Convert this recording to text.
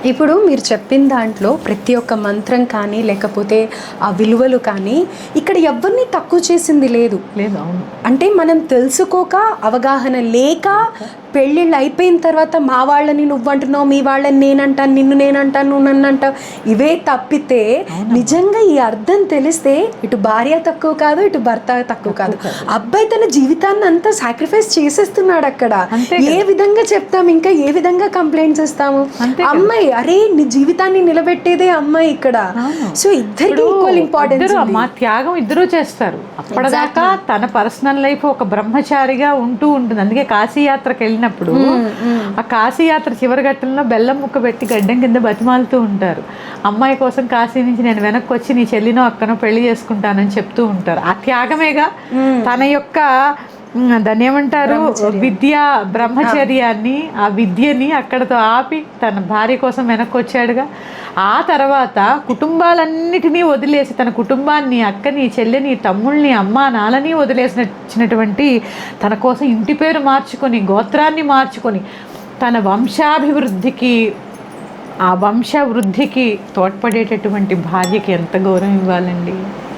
ఇప్పుడు మీరు చెప్పిన దాంట్లో ప్రతి ఒక్క మంత్రం కానీ లేకపోతే ఆ విలువలు కానీ ఇక్కడ ఎవరిని తక్కువ చేసింది లేదు. లేదు, అవును. అంటే మనం తెలుసుకోక, అవగాహన లేక, పెళ్ళిళ్ళు అయిపోయిన తర్వాత మా వాళ్ళని నువ్వంటున్నావు, మీ వాళ్ళని నేనంటాను, నిన్ను నేనంటాను, నువ్వు నన్ను అంటావు, ఇవే తప్పితే నిజంగా ఈ అర్థం తెలిస్తే ఇటు భార్య తక్కువ కాదు, ఇటు భర్త తక్కువ కాదు. అబ్బాయి తన జీవితాన్ని అంతా సాక్రిఫైస్ చేసేస్తున్నాడు అక్కడ. ఏ విధంగా చెప్తాం, ఇంకా ఏ విధంగా కంప్లైంట్స్ ఇస్తాము? అమ్మాయి, అరే నీ జీవితాన్ని నిలబెట్టేదే అమ్మాయి ఇక్కడ. సో ఇద్దరికి ఈక్వల్ ఇంపార్టెన్స్. మా త్యాగం ఇద్దరు చేస్తారు. అప్పటిదాకా తన పర్సనల్ లైఫ్ ఒక బ్రహ్మచారిగా ఉంటూ ఉంటుంది. అందుకే కాశీయాత్రకు వెళ్ళినప్పుడు ఆ కాశీయాత్ర చివరి ఘట్టంలో బెల్లం ముక్క పెట్టి గడ్డం కింద బతిమాలుతూ ఉంటారు. అమ్మాయి కోసం కాశీ నుంచి నేను వెనక్కి వచ్చి నీ చెల్లినో అక్కనో పెళ్లి చేసుకుంటానని చెప్తూ ఉంటారు. ఆ త్యాగమేగా తన యొక్క దాన్ని ఏమంటారు, విద్యా బ్రహ్మచర్యాన్ని, ఆ విద్యని అక్కడతో ఆపి తన భార్య కోసం వెనక్కి వచ్చాడుగా. ఆ తర్వాత కుటుంబాలన్నిటినీ వదిలేసి తన కుటుంబాన్ని, అక్కని, చెల్లిని, తమ్ముళ్ళని, అమ్మ నాన్నని వదిలేసినటువంటి తన కోసం ఇంటి పేరు మార్చుకొని, గోత్రాన్ని మార్చుకొని, తన వంశాభివృద్ధికి, ఆ వంశవృద్ధికి తోడ్పడేటటువంటి భార్యకి ఎంత గౌరవం ఇవ్వాలండి.